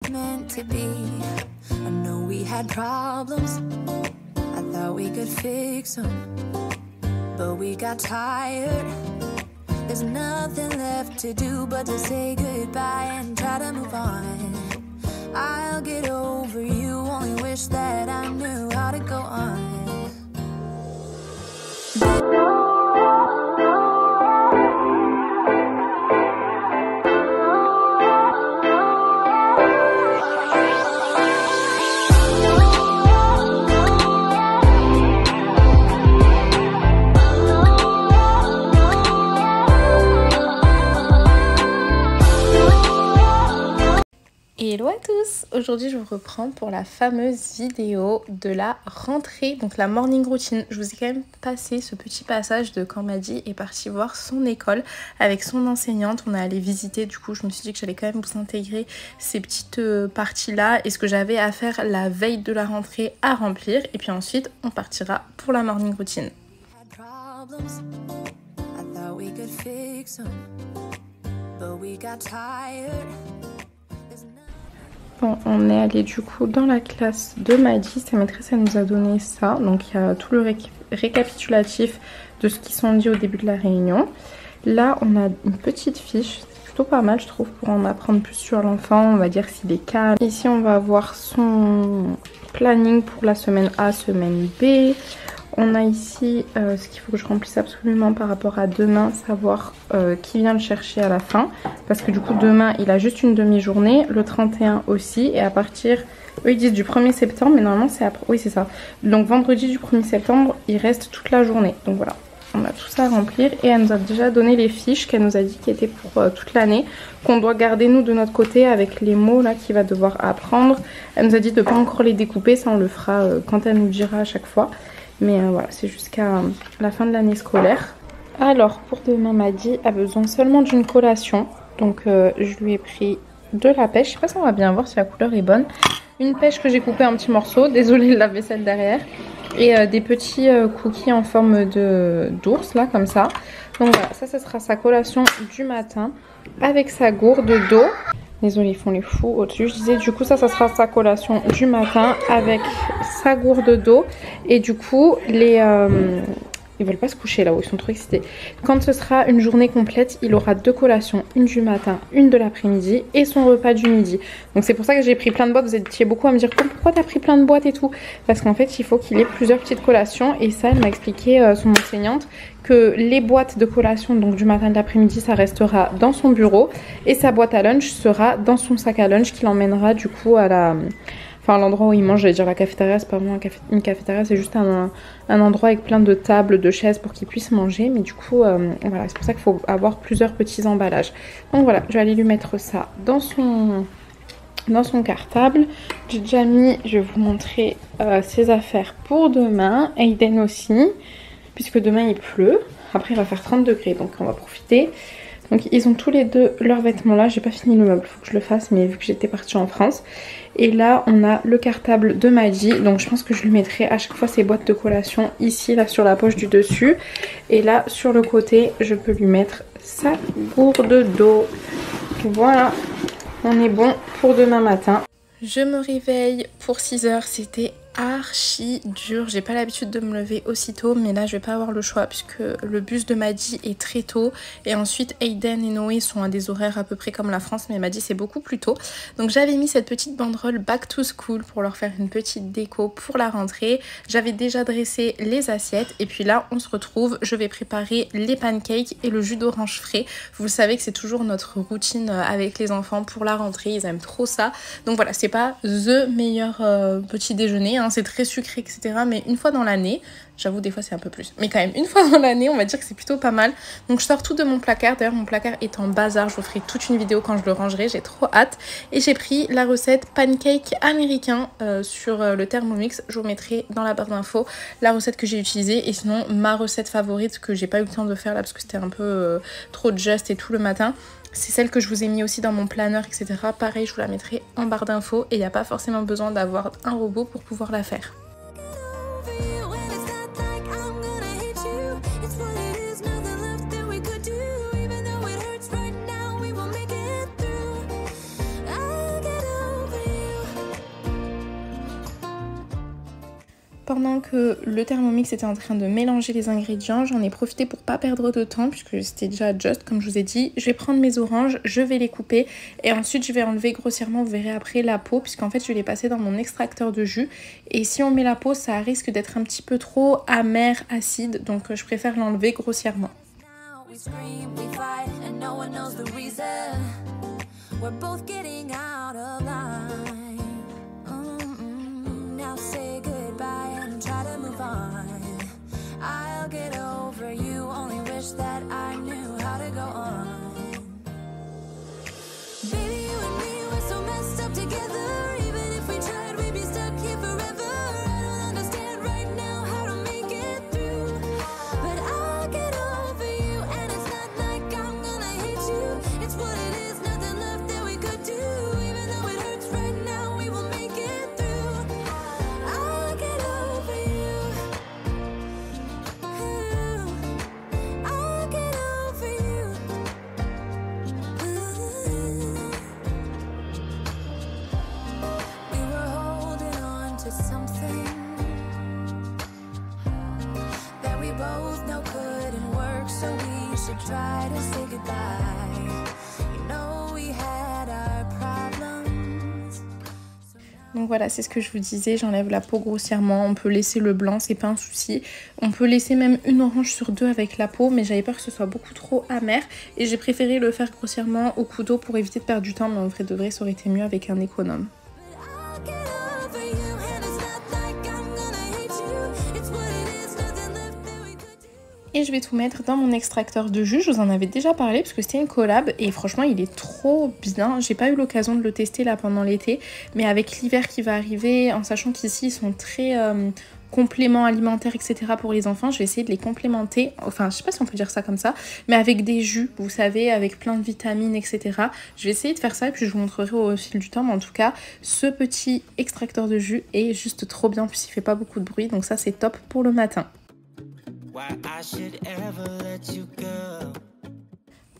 meant to be. I know we had problems, I thought we could fix them, but we got tired. There's nothing left to do but to say goodbye and try to move on. I'll get over you, only wish that I knew how to go on. Hello à tous! Aujourd'hui je vous reprends pour la fameuse vidéo de la rentrée, donc la morning routine. Je vous ai quand même passé ce petit passage de quand Maddy est partie voir son école avec son enseignante. On est allé visiter, du coup je me suis dit que j'allais quand même vous intégrer ces petites parties là et ce que j'avais à faire la veille de la rentrée à remplir. Et puis ensuite on partira pour la morning routine. Bon, on est allé du coup dans la classe de Maddy, sa maîtresse elle nous a donné ça, donc il y a tout le récapitulatif de ce qu'ils sont dit au début de la réunion. Là on a une petite fiche, c'est plutôt pas mal je trouve pour en apprendre plus sur l'enfant, on va dire s'il est calme. Ici on va avoir son planning pour la semaine A, semaine B. On a ici ce qu'il faut que je remplisse absolument par rapport à demain, savoir qui vient le chercher à la fin. Parce que du coup demain il a juste une demi-journée, le 31 aussi. Et à partir, eux ils disent du 1er septembre, mais normalement c'est après, oui c'est ça. Donc vendredi du 1er septembre il reste toute la journée. Donc voilà, on a tout ça à remplir. Et elle nous a déjà donné les fiches qu'elle nous a dit qui étaient pour toute l'année. Qu'on doit garder nous de notre côté avec les mots là qu'il va devoir apprendre. Elle nous a dit de ne pas encore les découper, ça on le fera quand elle nous dira à chaque fois. Mais voilà, c'est jusqu'à la fin de l'année scolaire. Alors, pour demain, Maddy a besoin seulement d'une collation. Donc, je lui ai pris de la pêche. Je sais pas si on va bien voir si la couleur est bonne. Une pêche que j'ai coupée en petits morceaux. Désolée de la vaisselle derrière. Et des petits cookies en forme d'ours, là, comme ça. Donc voilà, ça sera sa collation du matin. Avec sa gourde d'eau. Désolée, ils font les fous au-dessus. Je disais, du coup, ça sera sa collation du matin avec sa gourde d'eau. Et du coup, ils veulent pas se coucher là-haut, ils sont trop excités. Quand ce sera une journée complète, il aura 2 collations. Une du matin, une de l'après-midi et son repas du midi. Donc c'est pour ça que j'ai pris plein de boîtes. Vous étiez beaucoup à me dire, pourquoi t'as pris plein de boîtes et tout? Parce qu'en fait, il faut qu'il ait plusieurs petites collations. Et ça, elle m'a expliqué, son enseignante, que les boîtes de collation, donc du matin et de l'après-midi, ça restera dans son bureau. Et sa boîte à lunch sera dans son sac à lunch qu'il emmènera du coup à l'endroit où il mange. J'allais dire la cafétéria, c'est pas vraiment une cafétéria, c'est juste un endroit avec plein de tables, de chaises pour qu'il puisse manger. Mais du coup, voilà, c'est pour ça qu'il faut avoir plusieurs petits emballages. Donc voilà, je vais aller lui mettre ça dans son cartable. J'ai déjà mis, je vais vous montrer ses affaires pour demain. Aiden aussi, puisque demain il pleut. Après il va faire 30 degrés, donc on va profiter. Donc ils ont tous les deux leurs vêtements là. J'ai pas fini le meuble, faut que je le fasse, mais vu que j'étais partie en France. Et là on a le cartable de Maddy. Donc je pense que je lui mettrai à chaque fois ses boîtes de collation ici, là sur la poche du dessus. Et là sur le côté je peux lui mettre sa gourde d'eau. Voilà, on est bon pour demain matin. Je me réveille pour 6 h, c'était archi dur. J'ai pas l'habitude de me lever aussitôt, mais là je vais pas avoir le choix puisque le bus de Maddy est très tôt. Et ensuite Aiden et Noé sont à des horaires à peu près comme la France, mais Maddy c'est beaucoup plus tôt. Donc j'avais mis cette petite banderole Back to School pour leur faire une petite déco pour la rentrée. J'avais déjà dressé les assiettes et puis là on se retrouve. Je vais préparer les pancakes et le jus d'orange frais. Vous le savez que c'est toujours notre routine avec les enfants pour la rentrée, ils aiment trop ça. Donc voilà, c'est pas the meilleur petit déjeuner, hein. C'est très sucré etc, mais une fois dans l'année, j'avoue des fois c'est un peu plus, mais quand même une fois dans l'année on va dire que c'est plutôt pas mal. Donc je sors tout de mon placard, d'ailleurs mon placard est en bazar, je vous ferai toute une vidéo quand je le rangerai, j'ai trop hâte. Et j'ai pris la recette pancake américain sur le Thermomix, je vous mettrai dans la barre d'infos la recette que j'ai utilisée. Et sinon ma recette favorite que j'ai pas eu le temps de faire là parce que c'était un peu trop just et tout le matin, c'est celle que je vous ai mis aussi dans mon planeur etc. Pareil, je vous la mettrai en barre d'infos et il n'y a pas forcément besoin d'avoir un robot pour pouvoir la faire. pendant que le Thermomix était en train de mélanger les ingrédients, j'en ai profité pour pas perdre de temps puisque c'était déjà juste comme je vous ai dit. Je vais prendre mes oranges, je vais les couper et ensuite je vais enlever grossièrement, vous verrez après, la peau puisqu'en fait je vais les passer dans mon extracteur de jus. Et si on met la peau, ça risque d'être un petit peu trop amer, acide, donc je préfère l'enlever grossièrement. Donc voilà, c'est ce que je vous disais, j'enlève la peau grossièrement, on peut laisser le blanc, c'est pas un souci. On peut laisser même une orange sur deux avec la peau, mais j'avais peur que ce soit beaucoup trop amer. Et j'ai préféré le faire grossièrement au couteau pour éviter de perdre du temps, mais en vrai de vrai, ça aurait été mieux avec un économe. Et je vais tout mettre dans mon extracteur de jus, je vous en avais déjà parlé parce que c'était une collab et franchement il est trop bien. J'ai pas eu l'occasion de le tester là pendant l'été, mais avec l'hiver qui va arriver, en sachant qu'ici ils sont très compléments alimentaires etc. pour les enfants, je vais essayer de les complémenter, enfin je sais pas si on peut dire ça comme ça, mais avec des jus, vous savez, avec plein de vitamines etc. Je vais essayer de faire ça et puis je vous montrerai au fil du temps, mais en tout cas ce petit extracteur de jus est juste trop bien, puis il fait pas beaucoup de bruit, donc ça c'est top pour le matin.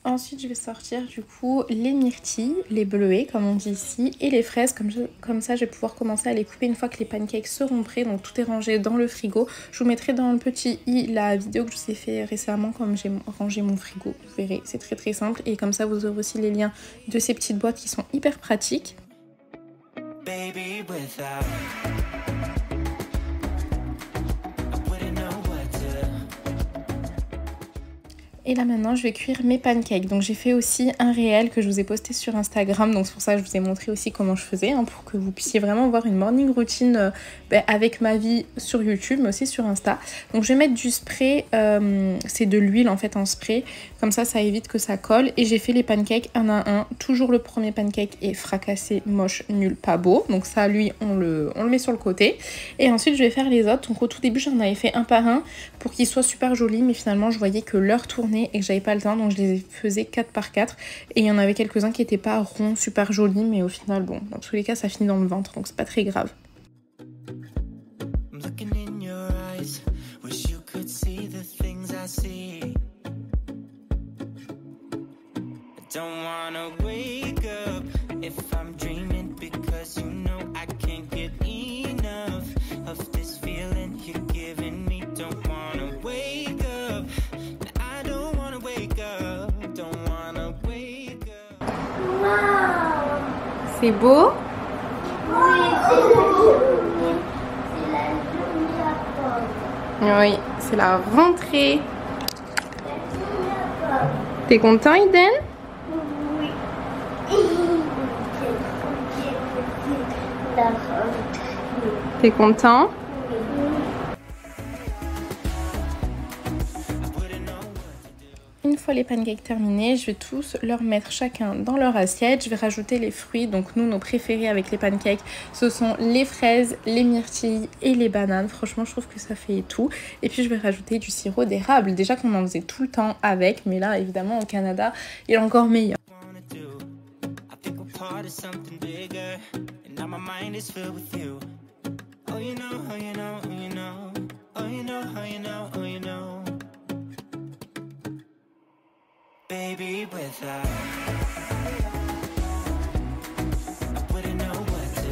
Ensuite je vais sortir du coup les myrtilles, les bleuets comme on dit ici, et les fraises, comme ça je vais pouvoir commencer à les couper une fois que les pancakes seront prêts. Donc tout est rangé dans le frigo. Je vous mettrai dans le petit i la vidéo que je vous ai fait récemment comme j'ai rangé mon frigo, vous verrez, c'est très très simple. Et comme ça vous aurez aussi les liens de ces petites boîtes qui sont hyper pratiques. Baby, et là maintenant je vais cuire mes pancakes. Donc j'ai fait aussi un réel que je vous ai posté sur Instagram. Donc c'est pour ça que je vous ai montré aussi comment je faisais, hein, pour que vous puissiez vraiment voir une morning routine avec ma vie sur YouTube mais aussi sur Insta. Donc je vais mettre du spray, c'est de l'huile en fait en spray. Comme ça évite que ça colle. Et j'ai fait les pancakes un à un. Toujours le premier pancake est fracassé, moche, nul, pas beau. Donc ça lui on le met sur le côté. Et ensuite je vais faire les autres. Donc au tout début j'en avais fait un par un pour qu'ils soient super jolis. Mais finalement je voyais que l'heure tournait et que j'avais pas le temps, donc je les faisais 4 par 4 et il y en avait quelques-uns qui étaient pas ronds, super jolis, mais au final bon, dans tous les cas ça finit dans le ventre, donc c'est pas très grave. C'est beau? Oui, c'est la rentrée. T'es content, Eden? Oui. T'es content? Une fois les pancakes terminés, je vais tous leur mettre chacun dans leur assiette. Je vais rajouter les fruits. Donc nous, nos préférés avec les pancakes, ce sont les fraises, les myrtilles et les bananes. Franchement, je trouve que ça fait tout. Et puis je vais rajouter du sirop d'érable. Déjà qu'on en faisait tout le temps avec, mais là, évidemment, au Canada, il est encore meilleur. Baby, without I wouldn't know what to.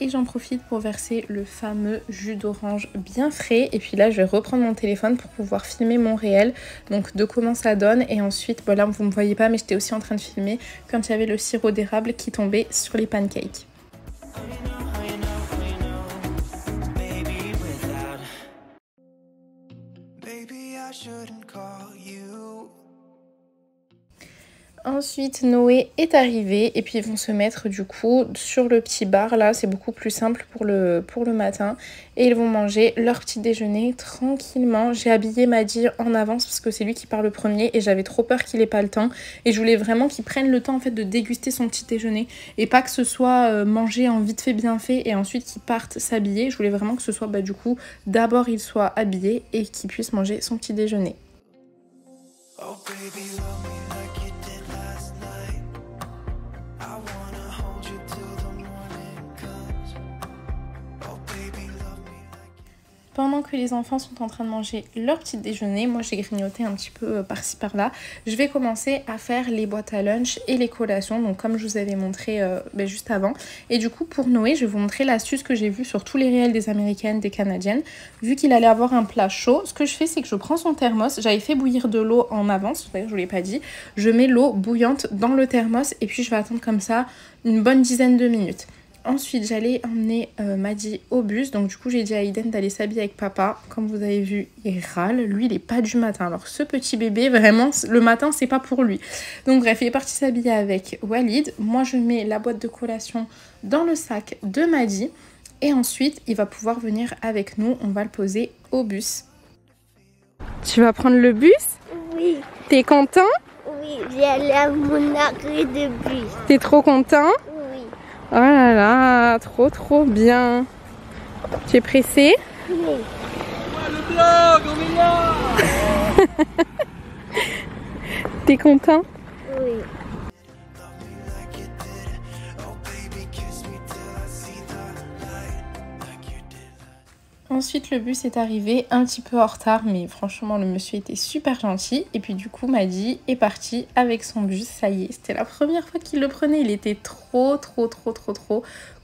et j'en profite pour verser le fameux jus d'orange bien frais. Et puis là je vais reprendre mon téléphone pour pouvoir filmer mon réel, donc de comment ça donne. Et ensuite, bon là vous me voyez pas mais j'étais aussi en train de filmer quand il y avait le sirop d'érable qui tombait sur les pancakes. Ensuite Noé est arrivé et puis ils vont se mettre du coup sur le petit bar là, c'est beaucoup plus simple pour le matin, et ils vont manger leur petit déjeuner tranquillement. J'ai habillé Maddy en avance parce que c'est lui qui part le premier et j'avais trop peur qu'il ait pas le temps, et je voulais vraiment qu'il prenne le temps en fait de déguster son petit déjeuner et pas que ce soit mangé en vite fait bien fait et ensuite qu'il parte s'habiller. Je voulais vraiment que ce soit du coup d'abord il soit habillé et qu'il puisse manger son petit déjeuner. Oh, baby, love me like you did last night. I wanna hold you till the morning comes. Oh, baby, love me like you did. Pendant que les enfants sont en train de manger leur petit déjeuner, moi j'ai grignoté un petit peu par-ci par-là. Je vais commencer à faire les boîtes à lunch et les collations, donc comme je vous avais montré juste avant. Et du coup pour Noé, je vais vous montrer l'astuce que j'ai vue sur tous les réels des américaines, des canadiennes. Vu qu'il allait avoir un plat chaud, ce que je fais c'est que je prends son thermos, j'avais fait bouillir de l'eau en avance, d'ailleurs je vous l'ai pas dit, je mets l'eau bouillante dans le thermos et puis je vais attendre comme ça une bonne dizaine de minutes. Ensuite j'allais emmener Maddy au bus, donc du coup j'ai dit à Aiden d'aller s'habiller avec papa. Comme vous avez vu il râle, lui il est pas du matin, alors ce petit bébé vraiment le matin c'est pas pour lui. Donc bref il est parti s'habiller avec Walid, moi je mets la boîte de collation dans le sac de Maddy. Et ensuite, il va pouvoir venir avec nous. On va le poser au bus. Tu vas prendre le bus? Oui. T'es content? Oui, j'ai allé à mon arrêt de bus. T'es trop content? Oui. Oh là là, trop bien. Tu es pressé? Oui. Le blog, on est là. T'es content? Oui. Ensuite le bus est arrivé un petit peu en retard, mais franchement le monsieur était super gentil. Et puis du coup Maddy est parti avec son bus, ça y est, c'était la première fois qu'il le prenait. Il était trop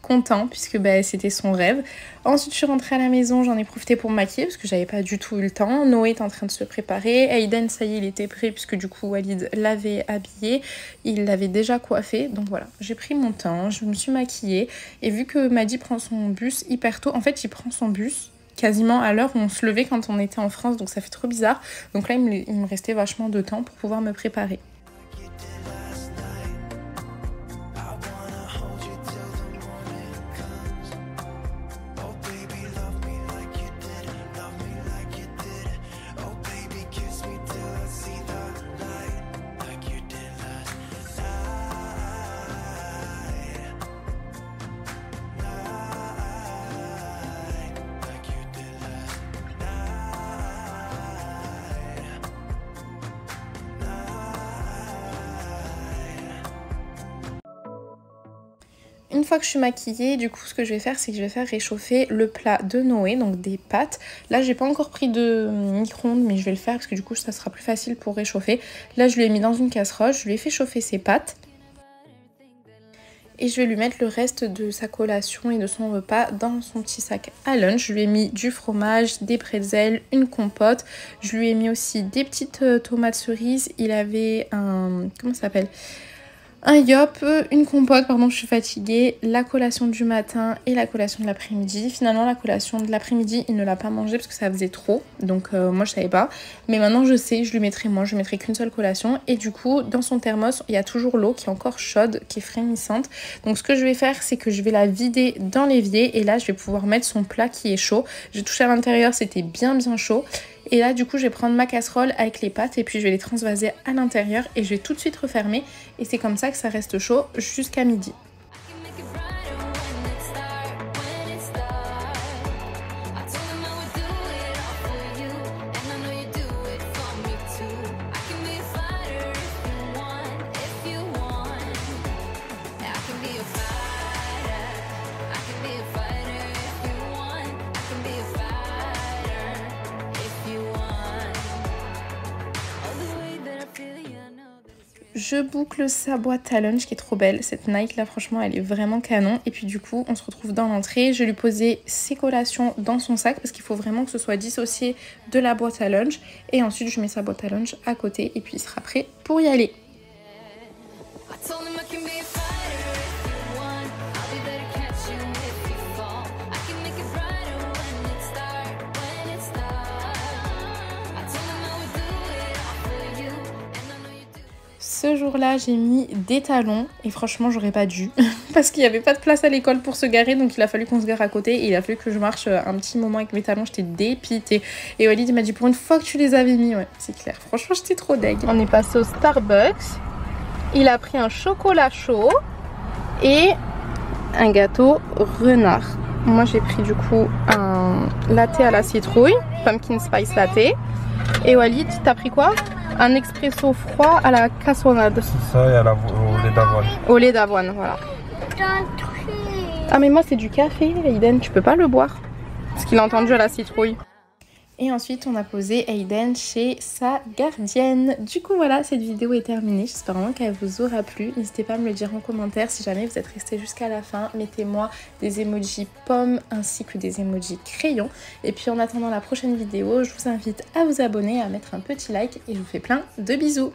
content puisque c'était son rêve. Ensuite je suis rentrée à la maison, j'en ai profité pour me maquiller parce que j'avais pas du tout eu le temps. Noé est en train de se préparer, Aiden ça y est il était prêt puisque du coup Walid l'avait habillé, il l'avait déjà coiffé. Donc voilà, j'ai pris mon temps, je me suis maquillée. Et vu que Maddy prend son bus hyper tôt, en fait il prend son bus quasiment à l'heure où on se levait quand on était en France, donc ça fait trop bizarre. Donc là il me restait vachement de temps pour pouvoir me préparer. Une fois que je suis maquillée, du coup ce que je vais faire c'est que je vais faire réchauffer le plat de Noé, donc des pâtes. Là j'ai pas encore pris de micro-ondes mais je vais le faire parce que du coup ça sera plus facile pour réchauffer. Là je lui ai mis dans une casserole, je lui ai fait chauffer ses pâtes. Et je vais lui mettre le reste de sa collation et de son repas dans son petit sac à lunch. Je lui ai mis du fromage, des pretzels, une compote. Je lui ai mis aussi des petites tomates cerises. Il avait un... comment ça s'appelle ? Un yop, une compote, pardon, je suis fatiguée, la collation du matin et la collation de l'après-midi. Finalement, la collation de l'après-midi, il ne l'a pas mangée parce que ça faisait trop. Donc moi, je savais pas. Mais maintenant, je sais, je lui mettrai moins, je lui mettrai qu'une seule collation. Et du coup, dans son thermos, il y a toujours l'eau qui est encore chaude, qui est frémissante. Donc ce que je vais faire, c'est que je vais la vider dans l'évier. Et là, je vais pouvoir mettre son plat qui est chaud. J'ai touché à l'intérieur, c'était bien chaud. Et là du coup je vais prendre ma casserole avec les pâtes et puis je vais les transvaser à l'intérieur et je vais tout de suite refermer. Et c'est comme ça que ça reste chaud jusqu'à midi. je boucle sa boîte à lunch qui est trop belle. Cette Nike là franchement elle est vraiment canon. Et puis du coup on se retrouve dans l'entrée. Je lui posais ses collations dans son sac parce qu'il faut vraiment que ce soit dissocié de la boîte à lunch. Et ensuite je mets sa boîte à lunch à côté et puis il sera prêt pour y aller. Ce jour-là, j'ai mis des talons et franchement, j'aurais pas dû parce qu'il n'y avait pas de place à l'école pour se garer, donc il a fallu qu'on se gare à côté et il a fallu que je marche un petit moment avec mes talons. J'étais dépitée. Et Walid m'a dit pour une fois que tu les avais mis, ouais, c'est clair. Franchement, j'étais trop deg. On est passé au Starbucks. Il a pris un chocolat chaud et un gâteau renard. Moi, j'ai pris du coup un latte à la citrouille, pumpkin spice latte. Et Walid, t'as pris quoi? Un expresso froid à la cassonade. C'est ça, et au lait d'avoine. Au lait d'avoine, voilà. Ah mais moi c'est du café, Aiden, tu peux pas le boire. Parce qu'il a entendu à la citrouille. Et ensuite on a posé Aiden chez sa gardienne. Du coup voilà, cette vidéo est terminée. J'espère vraiment qu'elle vous aura plu. N'hésitez pas à me le dire en commentaire si jamais vous êtes resté jusqu'à la fin. Mettez-moi des emojis pommes ainsi que des emojis crayons. Et puis en attendant la prochaine vidéo, je vous invite à vous abonner, à mettre un petit like et je vous fais plein de bisous.